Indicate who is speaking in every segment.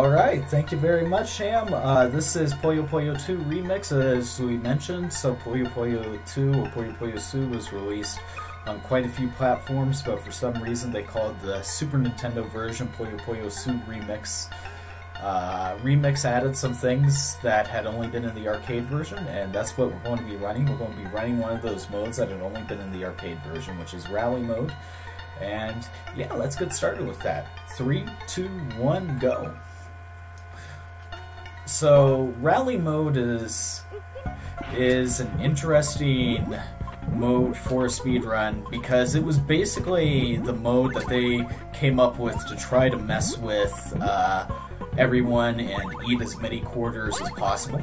Speaker 1: Alright, thank you very much, Sham. This is Puyo 2 Remix, as we mentioned. So Puyo 2 or Puyo Su was released on quite a few platforms, but for some reason they called the Super Nintendo version Puyo Su Remix. Remix added some things that had only been in the arcade version, and that's what we're going to be running. We're going to be running one of those modes that had only been in the arcade version, which is Rally Mode. And yeah, let's get started with that. 3, 2, 1, go. So Rally Mode is an interesting mode for a speedrun because it was basically the mode that they came up with to try to mess with everyone and eat as many quarters as possible.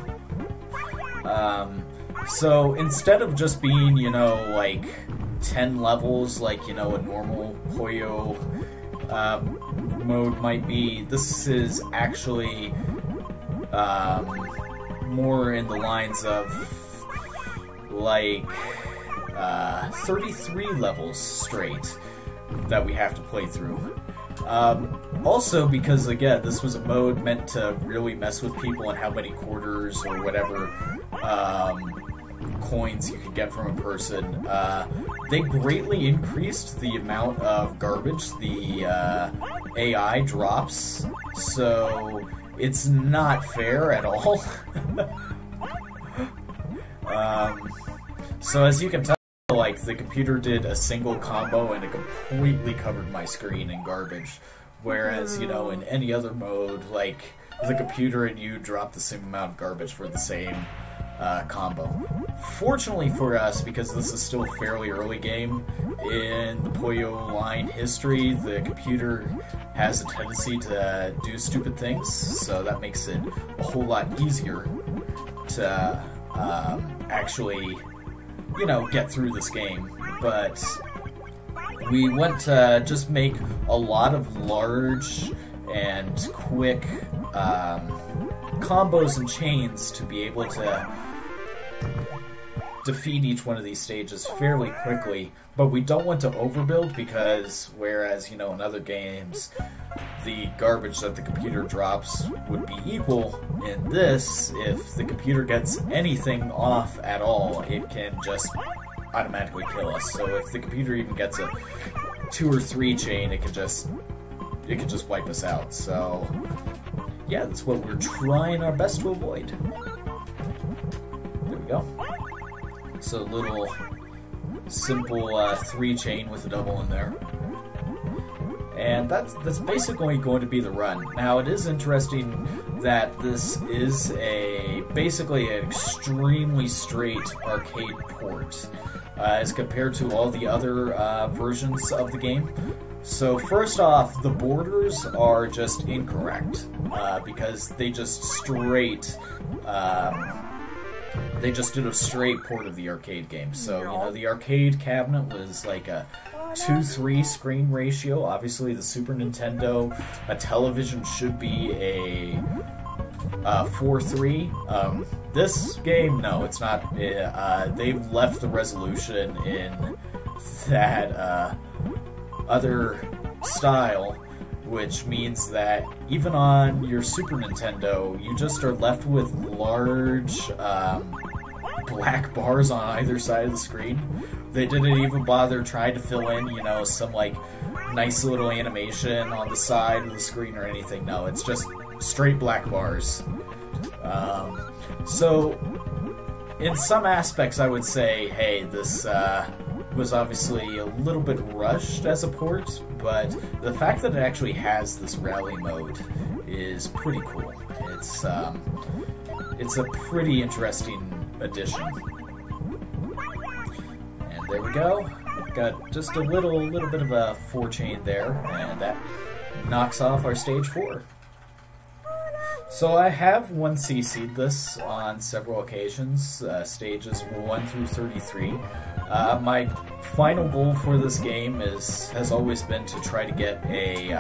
Speaker 1: So instead of just being, like 10 levels like, a normal Puyo mode might be, this is actually more in the lines of like 33 levels straight that we have to play through. Also because, again, this was a mode meant to really mess with people and how many quarters or whatever coins you could get from a person. They greatly increased the amount of garbage the AI drops, so it's not fair at all. So as you can tell, like, the computer did a single combo and it completely covered my screen in garbage. Whereas, in any other mode, like, the computer and you drop the same amount of garbage for the same combo. Fortunately for us, because this is still a fairly early game in the Puyo line history, the computer has a tendency to do stupid things, so that makes it a whole lot easier to actually, get through this game. But we went to just make a lot of large and quick combos and chains to be able to defeat each one of these stages fairly quickly, but we don't want to overbuild because whereas, in other games the garbage that the computer drops would be equal, in this, if the computer gets anything off at all, it can just automatically kill us. So if the computer even gets a 2 or 3 chain, it could just wipe us out. So yeah, that's what we're trying our best to avoid. There we go. So a little simple 3 chain with a double in there. And that's basically going to be the run. Now, it is interesting that this is basically an extremely straight arcade port as compared to all the other versions of the game. So first off, the borders are just incorrect because they just did a straight port of the arcade game. So, the arcade cabinet was like a 2:3 screen ratio. Obviously, the Super Nintendo, a television should be a 4:3. This game, no, it's not. They've left the resolution in that other style, which means that even on your Super Nintendo, you just are left with large black bars on either side of the screen. They didn't even bother trying to fill in, some like nice little animation on the side of the screen or anything. No, it's just straight black bars. So in some aspects I would say, hey, this was obviously a little bit rushed as a port, but the fact that it actually has this rally mode is pretty cool. It's a pretty interesting addition. And there we go. Got just a little bit of a 4 chain there, and that knocks off our stage 4. So I have 1cc'd this on several occasions, stages 1 through 33. My final goal for this game has always been to try to get a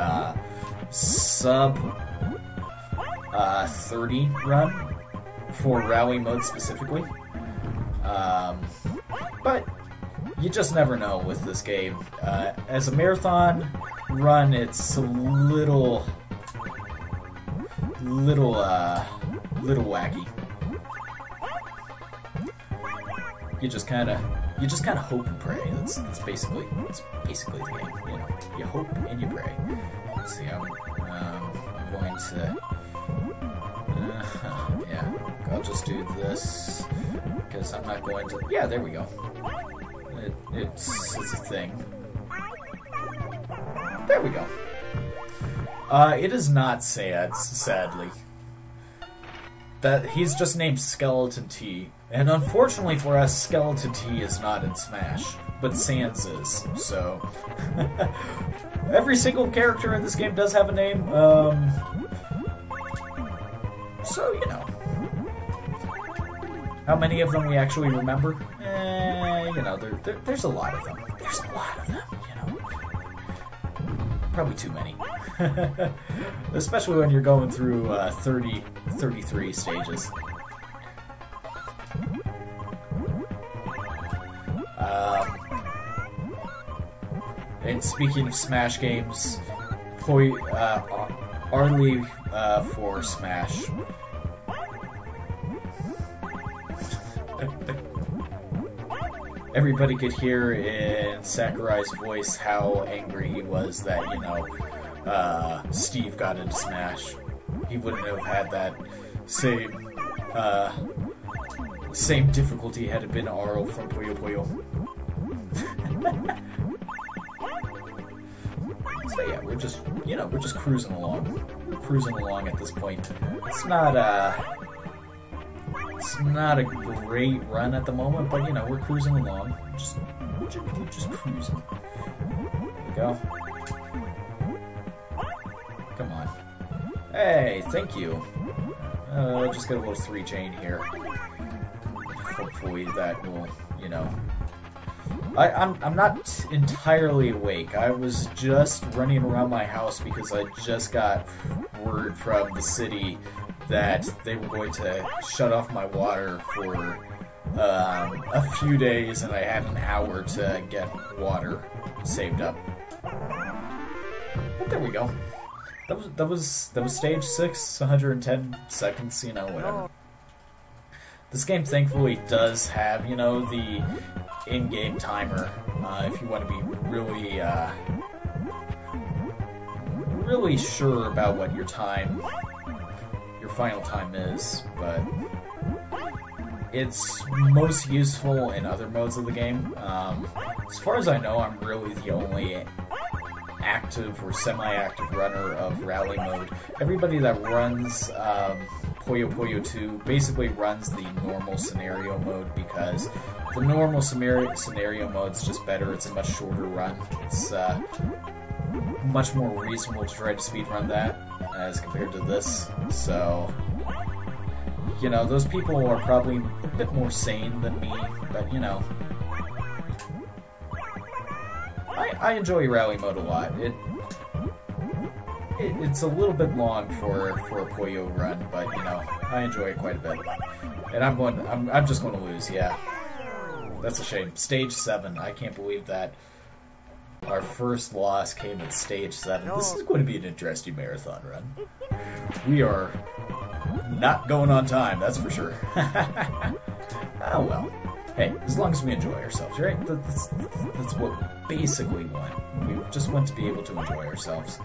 Speaker 1: sub 30 run for rally mode specifically. But you just never know with this game. As a marathon run, it's a little little wacky. You just kind of hope and pray. That's basically the game. You know, you hope and you pray. Let's see. I'm going to. Yeah, I'll just do this because I'm not going to. Yeah, there we go. It's a thing. There we go. It is not sad, sadly. That he's just named Skeleton T, and unfortunately for us, Skeleton T is not in Smash, but Sans is. So every single character in this game does have a name. So you know, how many of them we actually remember? You know, there's a lot of them. There's a lot of them. You know, probably too many. Especially when you're going through 33 stages. And speaking of Smash games, Arlie for Smash. Everybody could hear in Sakurai's voice how angry he was that, you know, Steve got into Smash. He wouldn't have had that same difficulty had it been Arl from Puyo Puyo. So yeah, we're just cruising along. We're cruising along at this point. It's not a great run at the moment, but you know, we're cruising along. We're just cruising. There we go. Come on. Hey, thank you. Just got a little 3 chain here. Hopefully that will, you know. I'm not entirely awake. I was just running around my house because I just got word from the city that they were going to shut off my water for a few days, and I had an hour to get water saved up. But there we go. That was stage 6, 110 seconds, you know, whatever. This game thankfully does have, you know, the in-game timer, if you want to be really sure about what your final time is, but it's most useful in other modes of the game. As far as I know, I'm really the only active or semi-active runner of rally mode. Everybody that runs Puyo Puyo 2 basically runs the normal scenario mode because the normal scenario mode's just better. It's a much shorter run. It's much more reasonable to try to speedrun that as compared to this. So, you know, those people are probably a bit more sane than me, but you know, I enjoy rally mode a lot. It's a little bit long for a Puyo run, but you know, I enjoy it quite a bit. And I'm just going to lose. Yeah, that's a shame. Stage 7. I can't believe that our first loss came at stage 7. This is going to be an interesting marathon run. We are not going on time, that's for sure. Oh well. Hey, as long as we enjoy ourselves, right? That's what we basically want. We just want to be able to enjoy ourselves.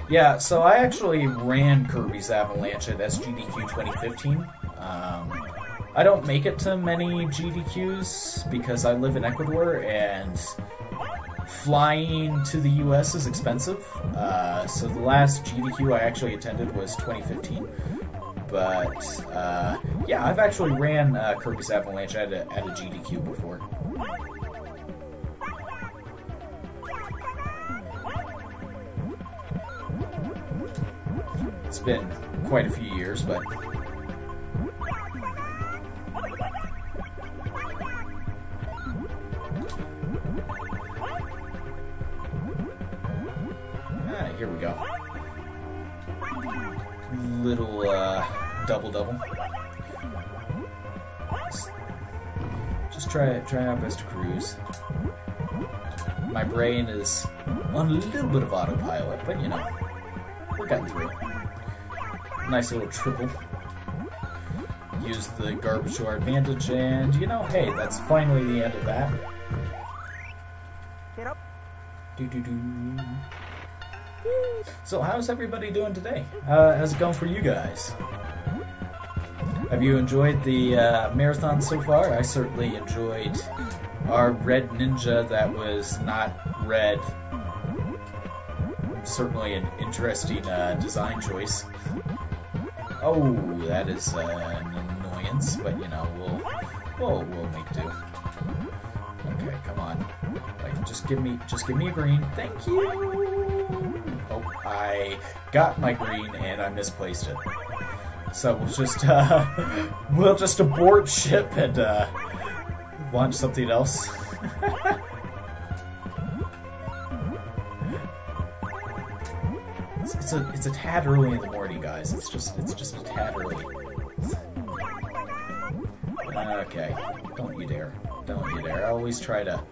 Speaker 1: Yeah, so I actually ran Kirby's Avalanche at SGDQ 2015. I don't make it to many GDQs because I live in Ecuador and flying to the US is expensive. So the last GDQ I actually attended was 2015. But yeah, I've actually ran Kirby's Avalanche at a GDQ before. It's been quite a few years, but here we go. little double-double. Just try our best to cruise. My brain is on a little bit of autopilot, but you know, we're getting through. Nice little triple. Use the garbage to our advantage, and you know, hey, that's finally the end of that. Do-do-do. So, how's everybody doing today? How's it going for you guys? Have you enjoyed the marathon so far? I certainly enjoyed our red ninja that was not red. Certainly an interesting design choice. Oh, that is an annoyance, but you know, we'll make do. Okay, come on. Like, just give me a green. Thank you. Oh, I got my green and I misplaced it. So we'll just abort ship and launch something else. It's a tad early in the morning, guys. It's just a tad early. Okay, don't you dare! Don't you dare! I always try to.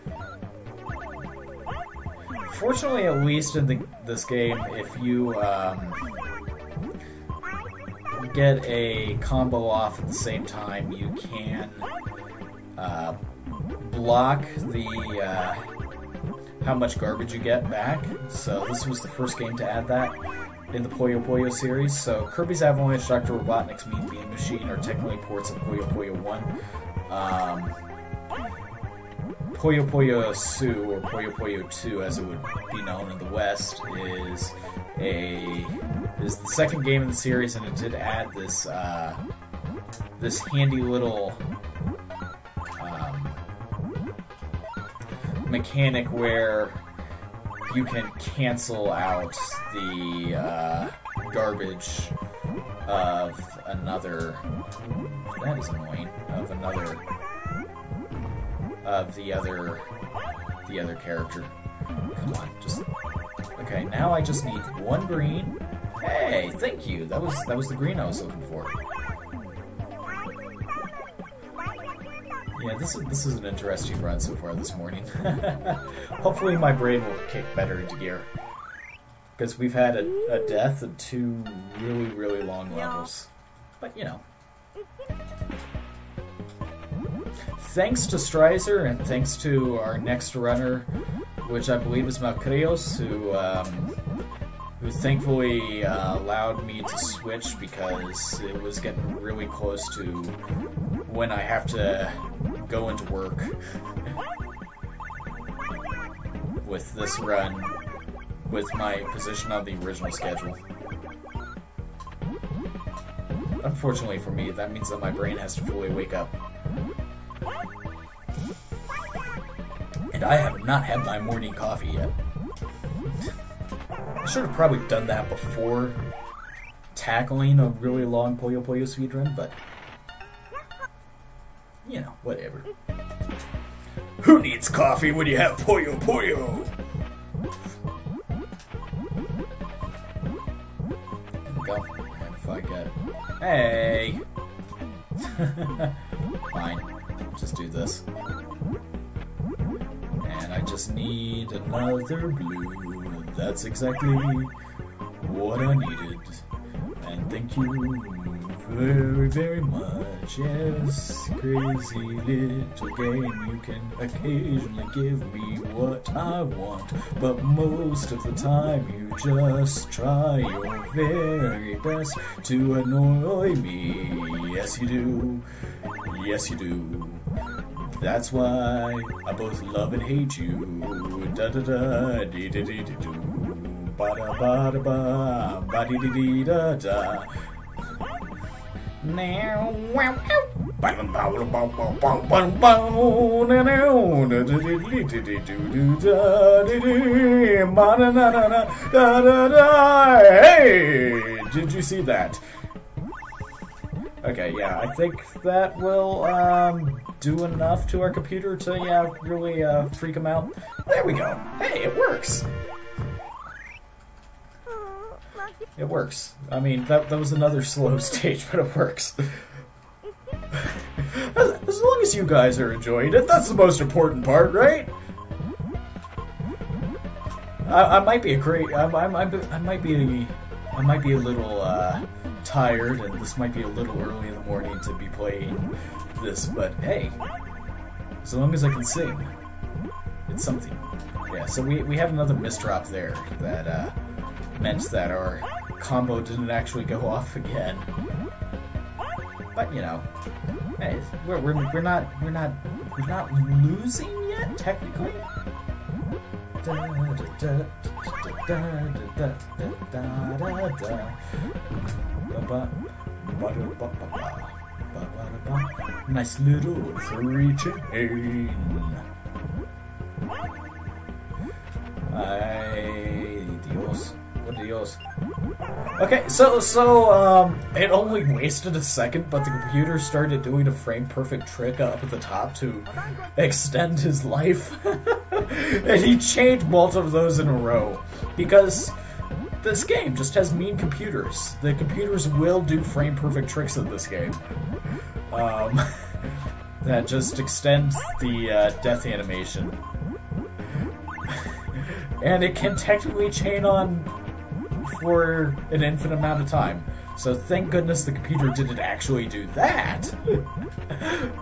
Speaker 1: Fortunately, at least in this game, if you get a combo off at the same time, you can block the how much garbage you get back. So this was the first game to add that in the Puyo series. So Kirby's Avalanche, Dr. Robotnik's Mean Bean Machine are technically ports of Puyo 1. Puyo Su, or Puyo 2 as it would be known in the West, is the second game in the series, and it did add this this handy little mechanic where you can cancel out the garbage of another. That is annoying. Of the other character. Come on, just okay. Now I just need one green. Hey, thank you. That was the green I was looking for. Yeah, this is an interesting run so far this morning. Hopefully my brain will kick better into gear. Because we've had a death and 2 really, really long levels. But, you know. Thanks to Stryzer, and thanks to our next runner, which I believe is Malcrios, who thankfully allowed me to switch because it was getting really close to when I have to go into work with this run, with my position on the original schedule. Unfortunately for me, that means that my brain has to fully wake up. And I have not had my morning coffee yet. I should have probably done that before tackling a really long Puyo speedrun, but you know, whatever. Who needs coffee when you have Puyo? There we go. And if I get... Hey! Fine. Just do this. And I just need another blue. That's exactly what I needed. And thank you very, very much. Yes, crazy little game. You can occasionally give me what I want, but most of the time you just try your very best to annoy me. Yes, you do. Yes, you do. That's why I both love and hate you. Da da da dee dee dee dee doo. Ba da ba da ba ba dee dee dee da da. Now wow Hey, did you see that? Okay, yeah, I think that will do enough to our computer to, yeah, really freak him out. There we go. Hey, it works. It works. I mean, that was another slow stage, but it works. As long as you guys are enjoying it, that's the most important part, right? I might be a little tired, and this might be a little early in the morning to be playing this, but hey, as long as I can sing, it's something. Yeah, so we had another misdrop there that meant that our combo didn't actually go off again. But you know, hey, we're not losing yet, technically. Nice little 3 chain. Ay, Dios. What Dios? Okay, so it only wasted a second, but the computer started doing a frame-perfect trick up at the top to extend his life. And he chained multiple of those in a row. Because this game just has mean computers. The computers will do frame-perfect tricks in this game. That just extends the death animation. And it can technically chain on for an infinite amount of time. So thank goodness the computer didn't actually do that.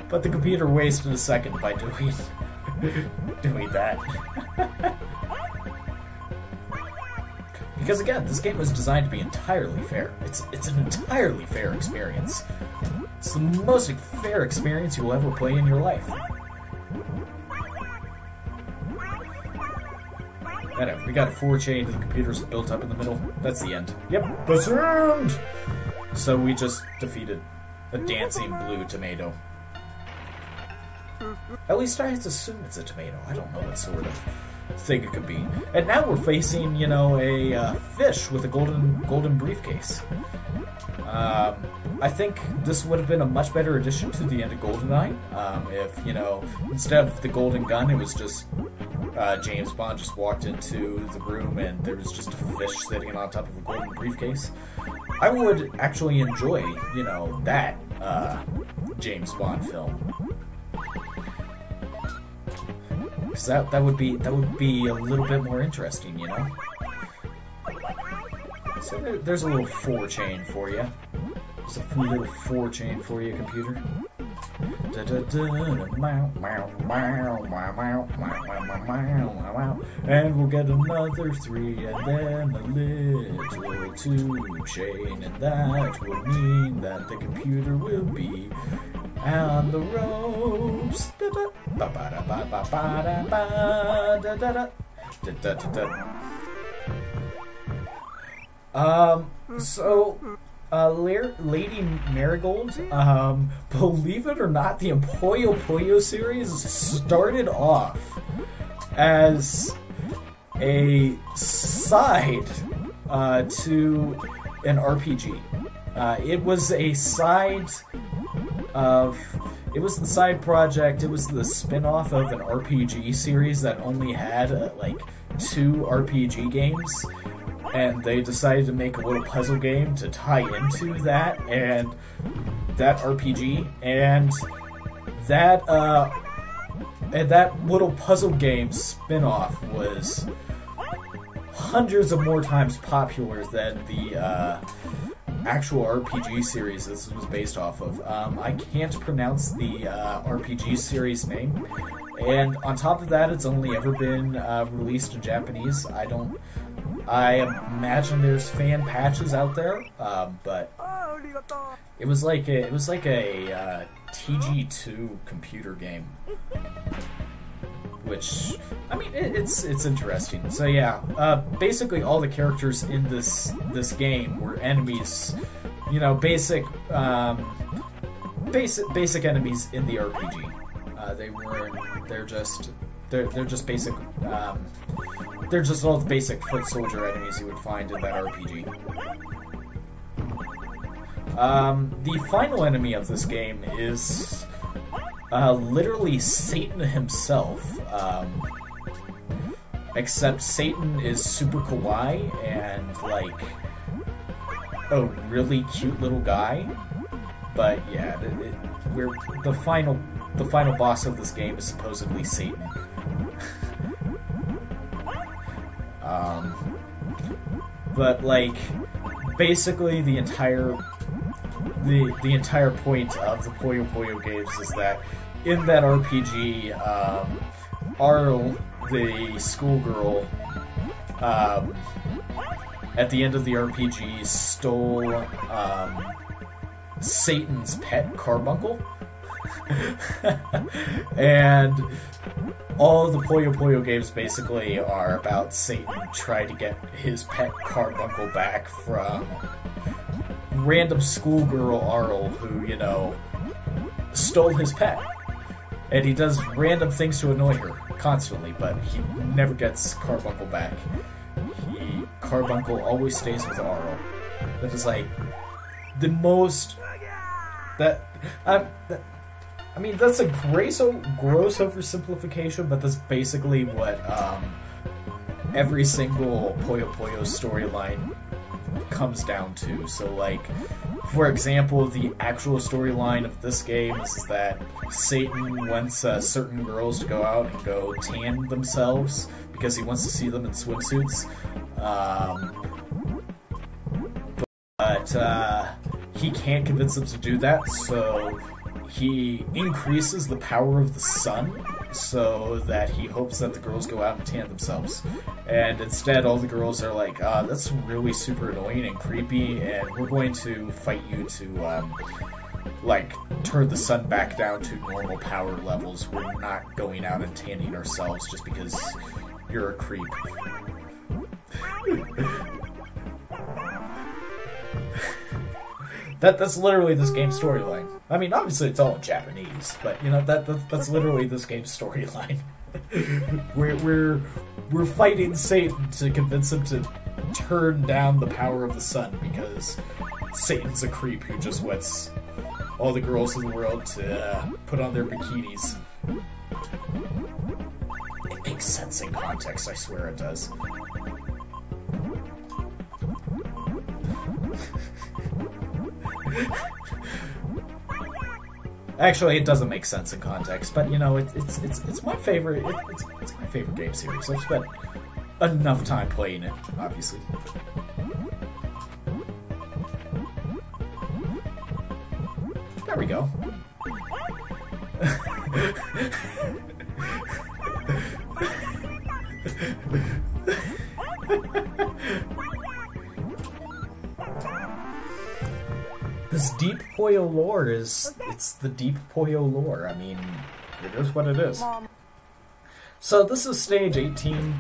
Speaker 1: But the computer wasted a second by doing that. Because again, this game was designed to be entirely fair. It's an entirely fair experience. It's the most fair experience you will ever play in your life. Whatever, we got a 4 chain to the computers built up in the middle. That's the end. Yep, that's the end! So we just defeated a dancing blue tomato. At least I assume it's a tomato. I don't know what sort of thing it could be. And now we're facing, you know, a fish with a golden briefcase. I think this would have been a much better addition to the end of GoldenEye. If, you know, instead of the golden gun, it was just James Bond just walked into the room and there was just a fish sitting on top of a golden briefcase. I would actually enjoy, you know, that James Bond film. Because that would be a little bit more interesting, you know. So there's a little 4 chain for you. There's a little 4 chain for you, computer. And we'll get another 3 and then a little 2 chain, and that will mean that the computer will be on the ropes. Lady Marigold, believe it or not, the Puyo series started off as a side to an RPG. It was the side project, it was the spin-off of an RPG series that only had like 2 RPG games. And they decided to make a little puzzle game to tie into that and that RPG, and that little puzzle game spin-off was hundreds of more times popular than the actual RPG series this was based off of. I can't pronounce the RPG series name, and on top of that, it's only ever been released in Japanese. I imagine there's fan patches out there, but it was like a TG2 computer game, which, I mean, it's interesting. So yeah, basically all the characters in this game were enemies, you know, basic enemies in the RPG. They're just basic. They're just all the basic foot soldier enemies you would find in that RPG. The final enemy of this game is literally Satan himself. Except Satan is super kawaii and like a really cute little guy. But yeah, we're the final boss of this game is supposedly Satan. But like, basically the entire point of the Puyo Puyo games is that in that RPG, Arl, the schoolgirl, at the end of the RPG stole Satan's pet carbuncle. And all of the Puyo Puyo games basically are about Satan trying to get his pet carbuncle back from random schoolgirl Arl, who, you know, stole his pet. And he does random things to annoy her constantly, but he never gets carbuncle back. Carbuncle always stays with Arl. That is like the most... I mean, that's a gross oversimplification, but that's basically what every single Puyo Puyo storyline comes down to. So, like, for example, the actual storyline of this game is that Satan wants certain girls to go out and go tan themselves because he wants to see them in swimsuits. But he can't convince them to do that, so he increases the power of the sun so that he hopes that the girls go out and tan themselves. And instead, all the girls are like, that's really super annoying and creepy, and we're going to fight you to, like, turn the sun back down to normal power levels. We're not going out and tanning ourselves just because you're a creep. That's literally this game's storyline. I mean, obviously it's all in Japanese, but you know that's literally this game's storyline. we're fighting Satan to convince him to turn down the power of the sun because Satan's a creep who just wants all the girls in the world to put on their bikinis. It makes sense in context, I swear it does. Actually, it doesn't make sense in context, but you know, it's my favorite. It's my favorite game series. I've spent enough time playing it, obviously. There we go. This deep Puyo lore it's the deep Puyo lore. I mean, it is what it is. So this is stage 18.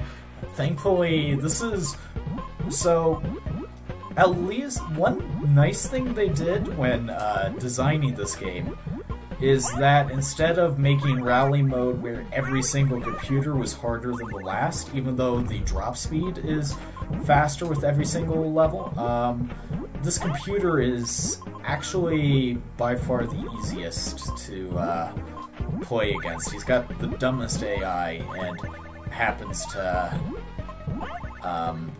Speaker 1: Thankfully, this is... So, at least one nice thing they did when designing this game is that instead of making rally mode where every single computer was harder than the last, even though the drop speed is faster with every single level, this computer is actually by far the easiest to play against. He's got the dumbest AI and happens to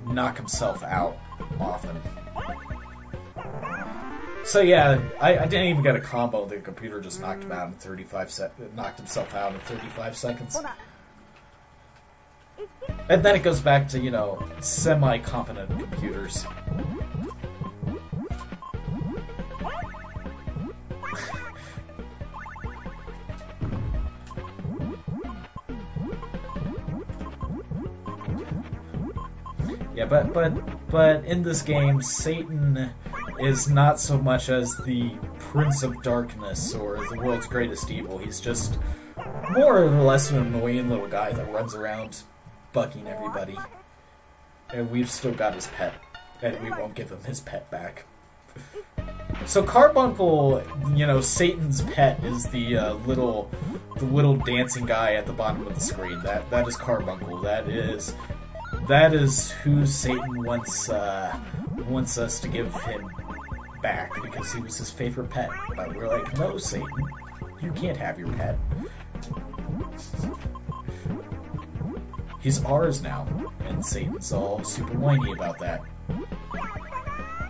Speaker 1: knock himself out often. So yeah, I didn't even get a combo. The computer just knocked him out in 35 knocked himself out in 35 seconds. And then it goes back to, you know, semi-competent computers. Yeah, but in this game, Satan is not so much as the Prince of Darkness or the world's greatest evil. He's just more or less an annoying little guy that runs around bugging everybody. And we've still got his pet, and we won't give him his pet back. So Carbuncle, you know, Satan's pet is the little dancing guy at the bottom of the screen. That is Carbuncle. That is who Satan wants us to give him back because he was his favorite pet. But we're like, no, Satan, you can't have your pet. He's ours now, and Satan's all super whiny about that.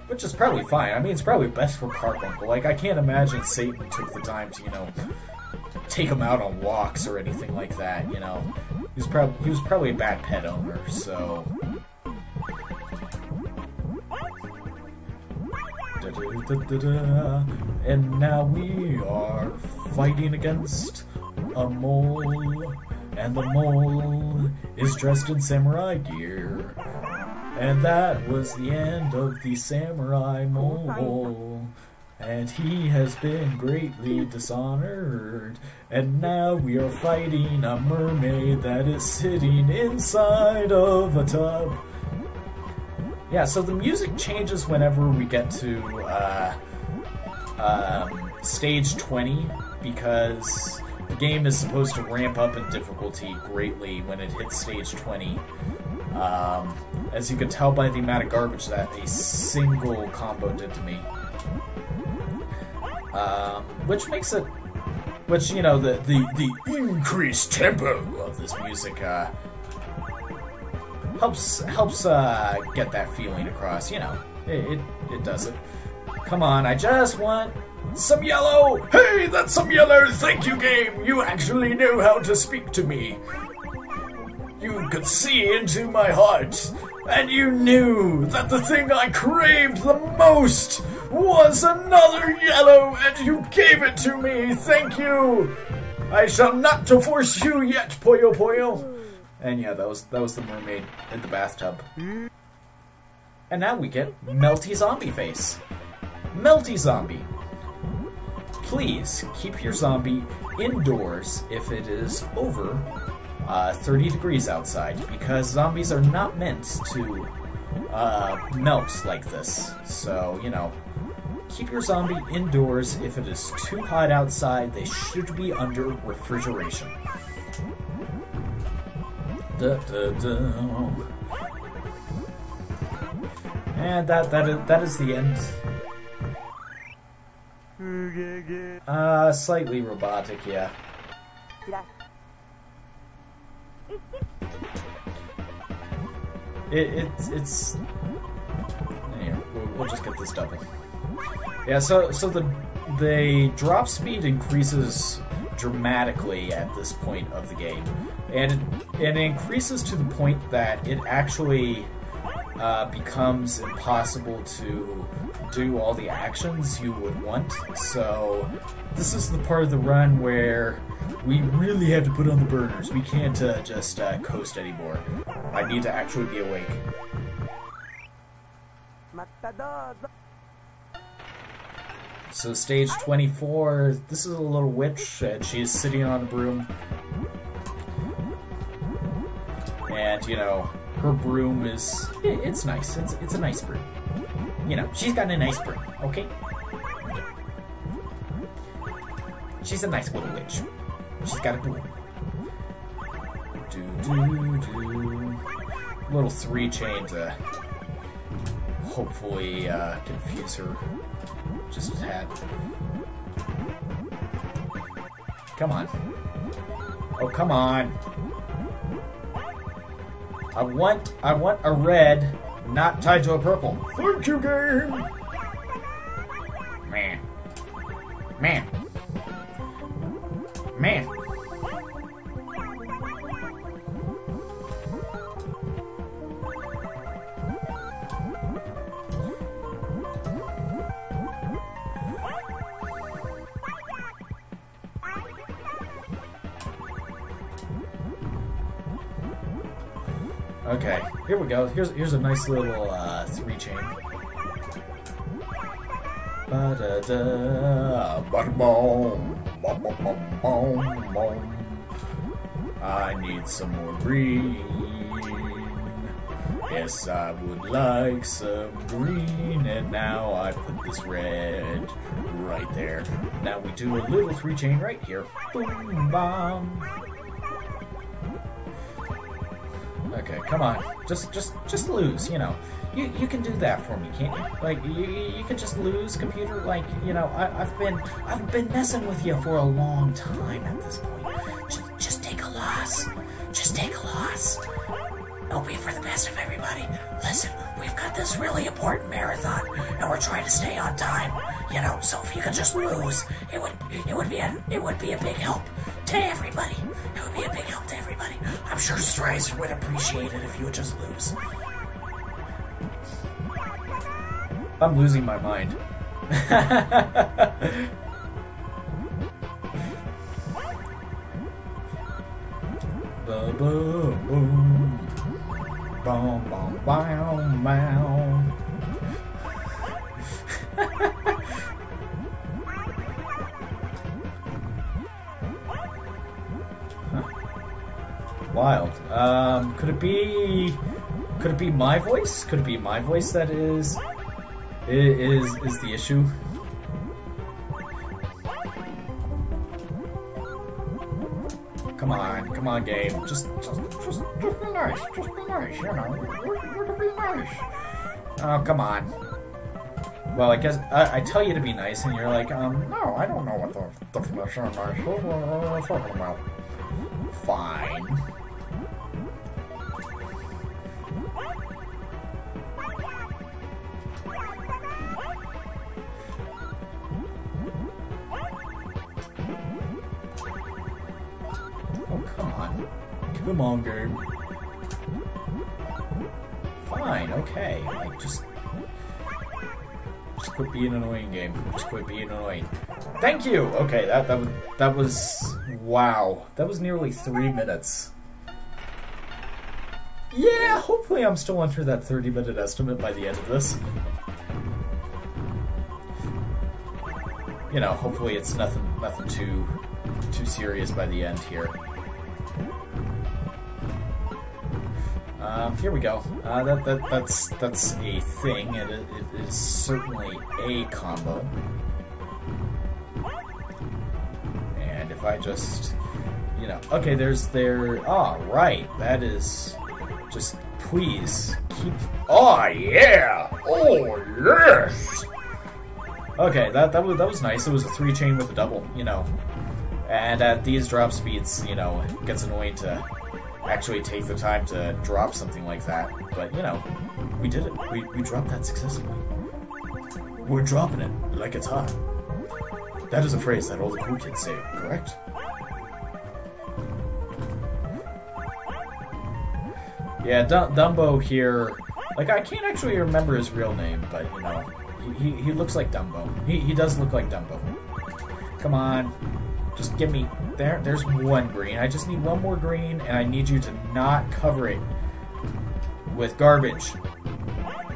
Speaker 1: Which which is probably fine. I mean, it's probably best for Carbuncle. Like, I can't imagine Satan took the time to, you know, take him out on walks or anything like that, you know. He was probably a bad pet owner, so... And now we are fighting against a mole, and the mole is dressed in samurai gear. And that was the end of the samurai mole, and he has been greatly dishonored. And now we are fighting a mermaid that is sitting inside of a tub. Yeah, so the music changes whenever we get to stage 20, because the game is supposed to ramp up in difficulty greatly when it hits stage 20. As you can tell by the amount of garbage that a single combo did to me. Which makes it... Which, you know, the increased tempo of this music, helps get that feeling across, you know. It does it. Come on, I just want some yellow! Hey, that's some yellow! Thank you, game! You actually know how to speak to me! You could see into my heart, and you knew that the thing I craved the most was another yellow, and you gave it to me! Thank you! I shall not divorce you yet, Puyo Puyo! And yeah, that was the mermaid in the bathtub. And now we get Melty Zombie Face. Melty Zombie. Please keep your zombie indoors if it is over 30 degrees outside, because zombies are not meant to melt like this. So, you know, keep your zombie indoors. If it is too hot outside, they should be under refrigeration. And that is the end. Slightly robotic, yeah. It's here, we'll just get this double. Yeah, so the drop speed increases dramatically at this point of the game, and it increases to the point that it actually becomes impossible to do all the actions you would want. So this is the part of the run where we really have to put on the burners. We can't just coast anymore. I need to actually be awake. So stage 24, this is a little witch, and she's sitting on a broom. And, you know, her broom is... It's nice. It's a nice broom. You know, she's got a nice broom, okay? She's a nice little witch. She's got a broom. Do. Little 3-chain to hopefully confuse her just a tad. Come on. Oh, come on. I want a red, not tied to a purple. Thank you, game. Man. Okay, here we go. Here's a nice little 3-chain. I need some more green. Yes, I would like some green. And now I put this red right there. Now we do a little 3-chain right here. Boom, bomb. Okay, come on. Just lose, you know. You can do that for me, can't you? Like, you can just lose, computer. Like, you know, I've been messing with you for a long time at this point. Just take a loss. Just take a loss.
Speaker 2: It'll be for the best of everybody. Listen, we've got this really important marathon, and we're trying to stay on time. You know, so if you could just lose, it would be a big help to everybody. It would be a big help to everybody. I'm sure Stricer would appreciate it if you would just lose.
Speaker 1: I'm losing my mind. Boom, boom, boom. Boom, boom, boom, boom. Wild. Could it be my voice? Could it be my voice that is the issue? Come on, game. Just be nice. Just be nice. You know, you're to be nice. Oh, come on. Well, I guess I tell you to be nice, and you're like, no, I don't know what the definition of nice is. What are you talking about? Fine. Oh, come on. Come on, game. Fine, okay. Like, just quit being annoying, game. Just quit being annoying. Thank you! Okay, that was... Wow. That was nearly 3 minutes. Yeah, hopefully I'm still under that 30-minute estimate by the end of this. You know, hopefully it's nothing too serious by the end here. Here we go. That's a thing. It is certainly a combo. And if I just, you know, okay, oh, right, that is, just please keep, oh, yeah, oh, yes. Okay, that was nice. It was a 3-chain with a double, you know. And at these drop speeds, you know, it gets annoying to actually take the time to drop something like that. But, you know, we did it. We dropped that successfully. We're dropping it like it's hot. That is a phrase that all the cool kids say, correct? Yeah, Dumbo here, like, I can't actually remember his real name, but, you know, he looks like Dumbo. He does look like Dumbo. Come on. Just give me... There's 1 green. I just need 1 more green, and I need you to not cover it with garbage.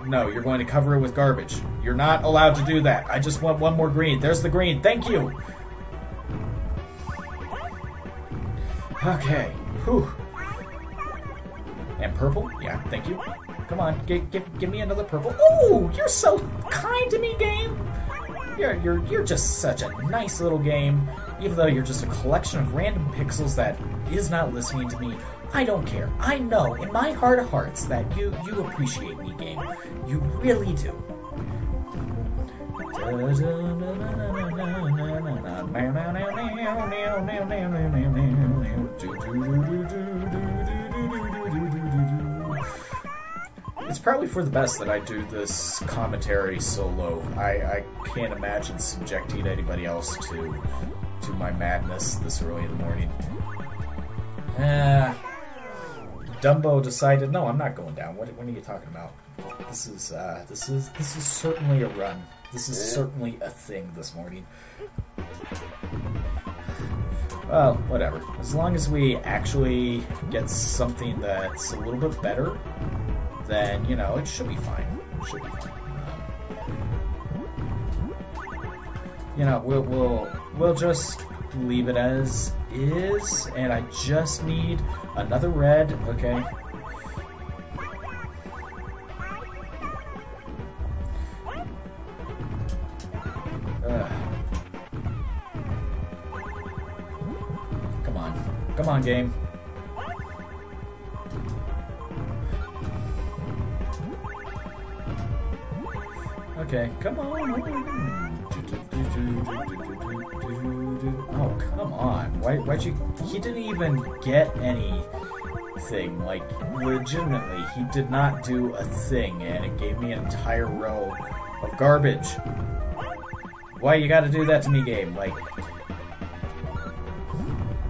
Speaker 1: No, you're going to cover it with garbage. You're not allowed to do that. I just want 1 more green. There's the green. Thank you! Okay. Whew. And purple? Yeah, thank you. Come on, give me another purple. Oh, you're so kind to me, game! You're just such a nice little game. Even though you're just a collection of random pixels that is not listening to me, I don't care. I know in my heart of hearts that you appreciate me, game. You really do. It's probably for the best that I do this commentary solo. I can't imagine subjecting anybody else to my madness this early in the morning. Dumbo decided, no, I'm not going down. What are you talking about? This is certainly a run. This is certainly a thing this morning. Well, whatever. As long as we actually get something that's a little bit better, then, you know, it should be fine. It should be fine. You know, we'll just leave it as is, and I just need another red, okay? Come on, game. Okay, come on. Oh, come on. Why'd you... He didn't even get any thing. Like, legitimately, he did not do a thing, and it gave me an entire row of garbage. Why you gotta do that to me, game? Like,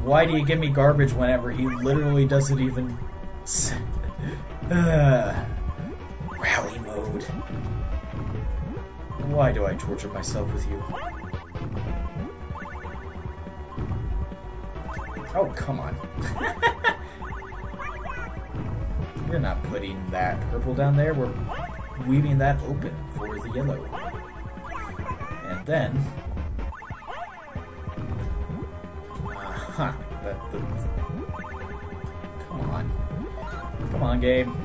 Speaker 1: why do you give me garbage whenever he literally doesn't even... Rally mode. Why do I torture myself with you? Oh, come on. We're not putting that purple down there. We're leaving that open for the yellow. And then... Huh. Come on. Come on, game.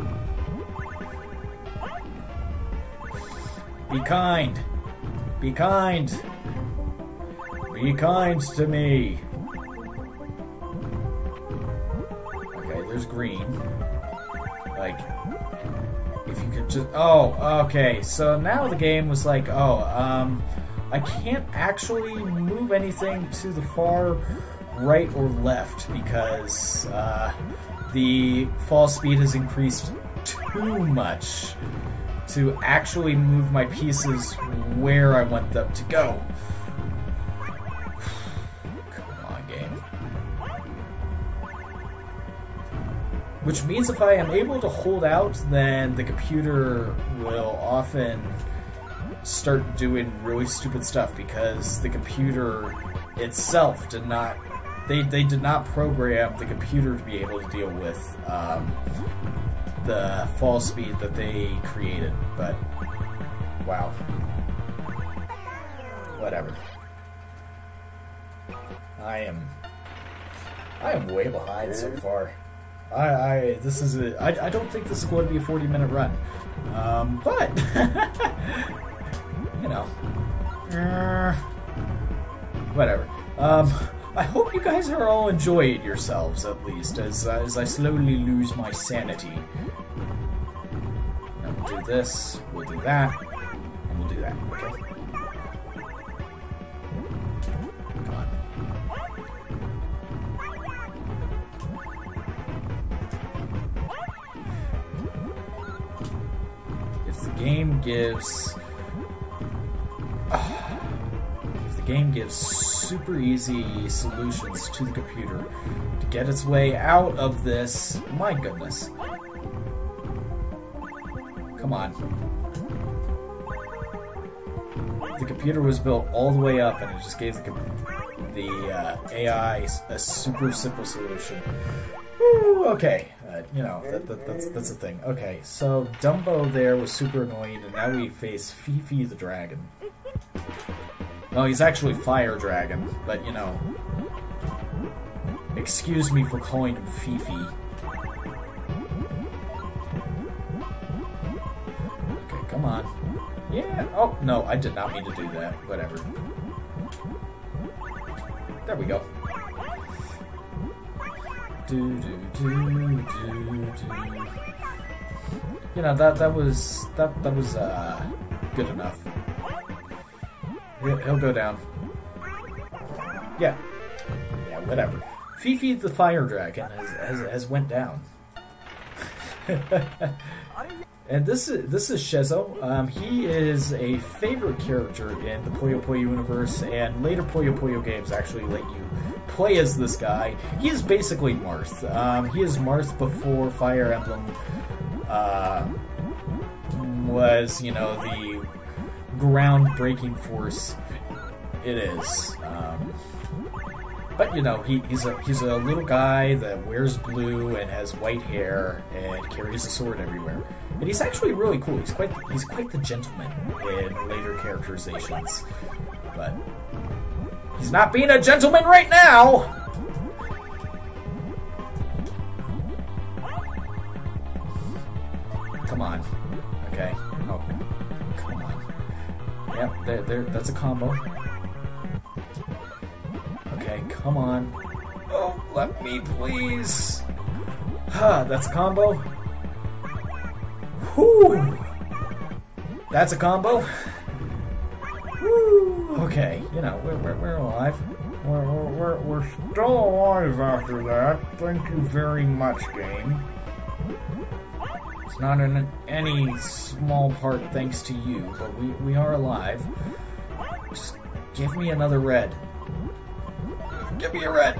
Speaker 1: Be kind. Be kind. Be kind to me. Okay, there's green. Like, if you could just... Oh, okay. So now the game was like, I can't actually move anything to the far right or left because the fall speed has increased too much to actually move my pieces where I want them to go. Come on, game. Which means if I am able to hold out, then the computer will often start doing really stupid stuff because the computer itself did not... They did not program the computer to be able to deal with the fall speed that they created, but wow. Whatever. I am way behind so far. I don't think this is going to be a 40-minute run. But you know. Whatever. I hope you guys are all enjoying yourselves, at least, as I slowly lose my sanity. Now we'll do this, we'll do that, and we'll do that, okay? Come on. If the game gives... game gives super easy solutions to the computer to get its way out of this. My goodness. Come on. The computer was built all the way up and it just gave the AI a super simple solution. Woo, okay. You know, that's a thing. Okay, so Dumbo there was super annoying and now we face Fifi the dragon. Well, he's actually Fire Dragon, but, you know... Excuse me for calling him Fifi. Okay, come on. Yeah, oh, no, I did not mean to do that. Whatever. There we go. You know, that was good enough. He'll go down. Yeah. Yeah, whatever. Fifi the Fire Dragon has went down. And this is Shezo. He is a favorite character in the Puyo Puyo universe, and later Puyo Puyo games actually let you play as this guy. He is basically Marth. He is Marth before Fire Emblem was, you know, the groundbreaking force it is. But you know, he's a little guy that wears blue and has white hair and carries a sword everywhere. And he's actually really cool. He's quite the gentleman in later characterizations. But he's not being a gentleman right now. Come on. Okay. Oh, come on. Yep, there. That's a combo. Okay, come on. Oh, let me please. That's a combo. Whew. That's a combo. Woo. Okay, you know, we're alive. We're still alive after that. Thank you very much, game. It's not in any small part thanks to you, but we are alive. Just give me another red. Give me a red!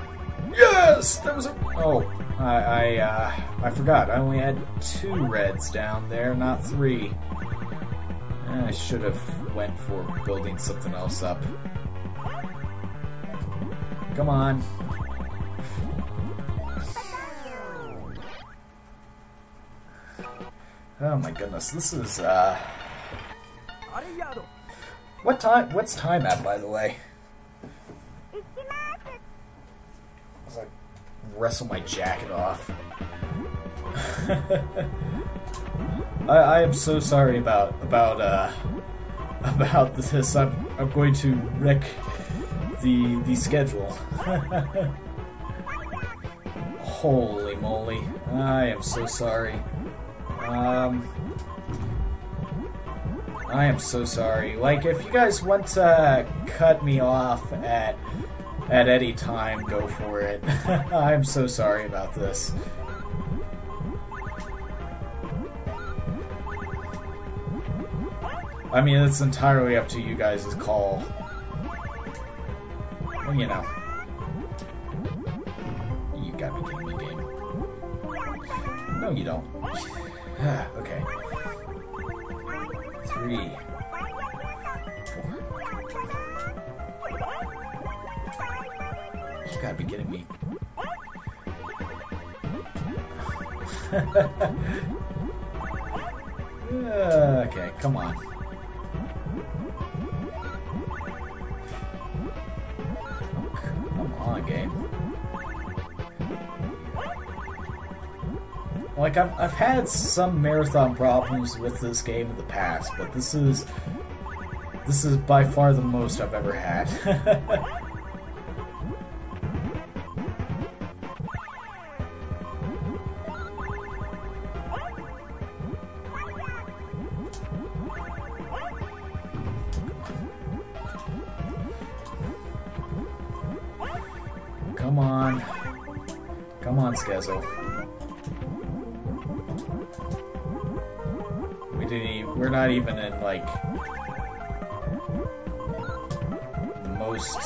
Speaker 1: Yes! There was a... Oh, I forgot. I only had 2 reds down there, not 3. I should have went for building something else up. Come on. Oh my goodness, this is, What's time at, by the way? As I wrestle my jacket off. I am so sorry about this. I'm going to wreck the schedule. Holy moly! I am so sorry. I am so sorry. Like, if you guys want to cut me off at any time, go for it. I'm so sorry about this. I mean, it's entirely up to you guys' call. Well, you know. You gotta be kidding me, game. No, you don't. Okay. 3, 4. You gotta be kidding me. Okay, come on. Come on, game. Like, I've had some marathon problems with this game in the past, but this is by far the most I've ever had. Come on. Come on, Skezo. We're not even in, like, the most...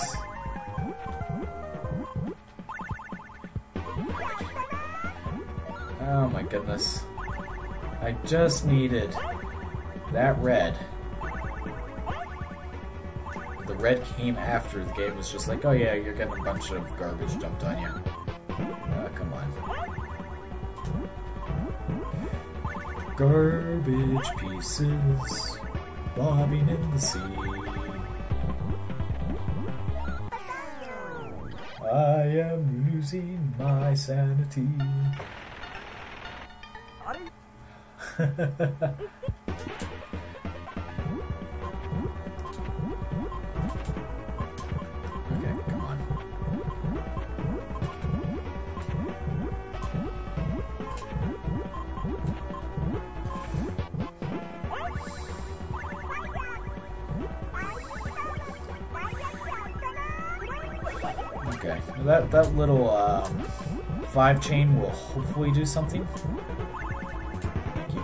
Speaker 1: Oh my goodness. I just needed that red. The red came after the game was just like, oh yeah, you're getting a bunch of garbage dumped on you. Come on. Garbage pieces bobbing in the sea. I am losing my sanity. Okay, come on. Okay, that little 5 chain will hopefully do something. Thank you.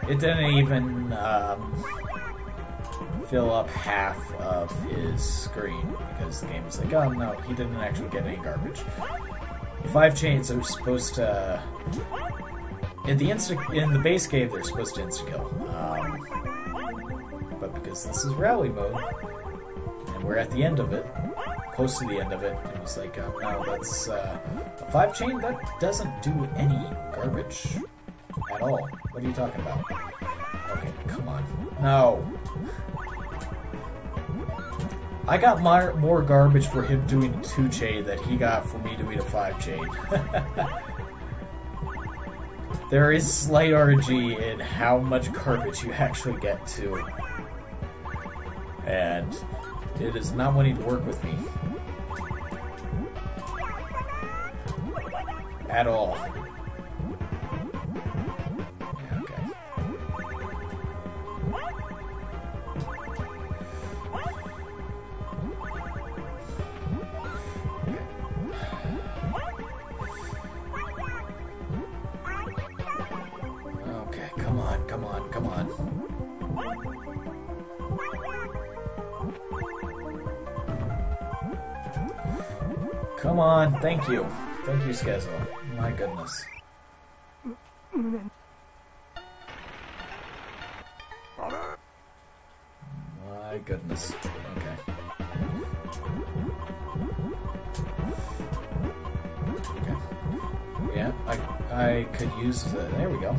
Speaker 1: It didn't even fill up half of his screen because the game was like, oh no, he didn't actually get any garbage. 5 chains are supposed to, in the base game, they're supposed to insta-kill. But because this is rally mode, and we're at the end of it, close to the end of it, it was like, no, that's a 5 chain that doesn't do any garbage at all. What are you talking about? Okay, come on. No. I got more garbage for him doing a 2 chain than he got for me doing a 5 chain. There is slight RNG in how much garbage you actually get to. And it is not wanting to work with me. At all. Yeah, okay. Come on, thank you. Thank you, Skezo. My goodness. My goodness. Okay. Okay. Yeah, I could use the... There we go.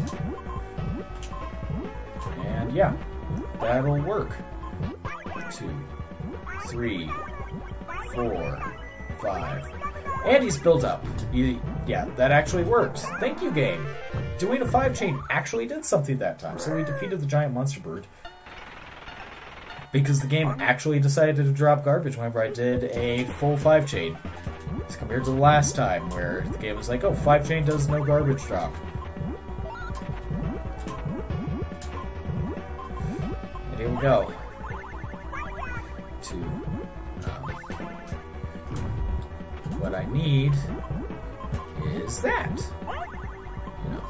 Speaker 1: And yeah, that'll work. 2, 3, 4, 5. And he's built up. Yeah, that actually works. Thank you, game. Doing a 5-chain actually did something that time. So we defeated the giant monster bird. Because the game actually decided to drop garbage whenever I did a full 5-chain. As compared to the last time, where the game was like, oh, 5-chain does no garbage drop. And here we go. What I need is that. You know.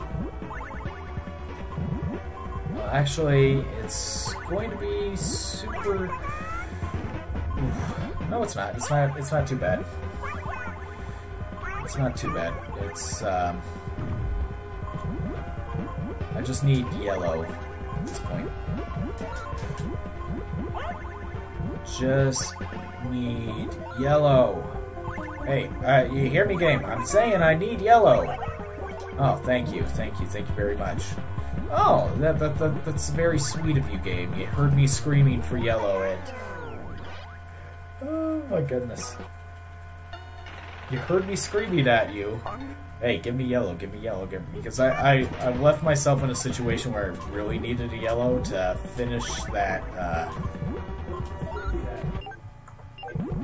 Speaker 1: Well, actually, it's going to be super. Oof. No, it's not. It's not. It's not too bad. It's not too bad. It's. I just need yellow at this point. Just need yellow. Hey, you hear me, game? I'm saying I need yellow. Oh, thank you very much. Oh, that's very sweet of you, game. You heard me screaming for yellow, and oh my goodness, you heard me screaming at you. Hey, give me yellow, because I left myself in a situation where I really needed a yellow to finish that.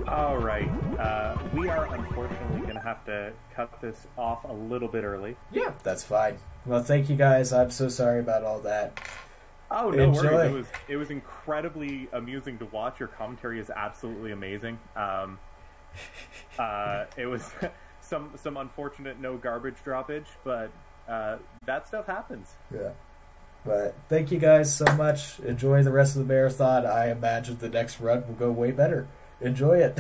Speaker 3: All right. We are unfortunately going to have to cut this off a little bit early.
Speaker 1: Yeah, that's fine. Well, thank you guys. I'm so sorry about all that.
Speaker 3: Oh, no worries. It was incredibly amusing to watch. Your commentary is absolutely amazing. It was some unfortunate no garbage droppage, but that stuff happens.
Speaker 1: Yeah. But thank you guys so much. Enjoy the rest of the marathon. I imagine the next run will go way better. Enjoy it.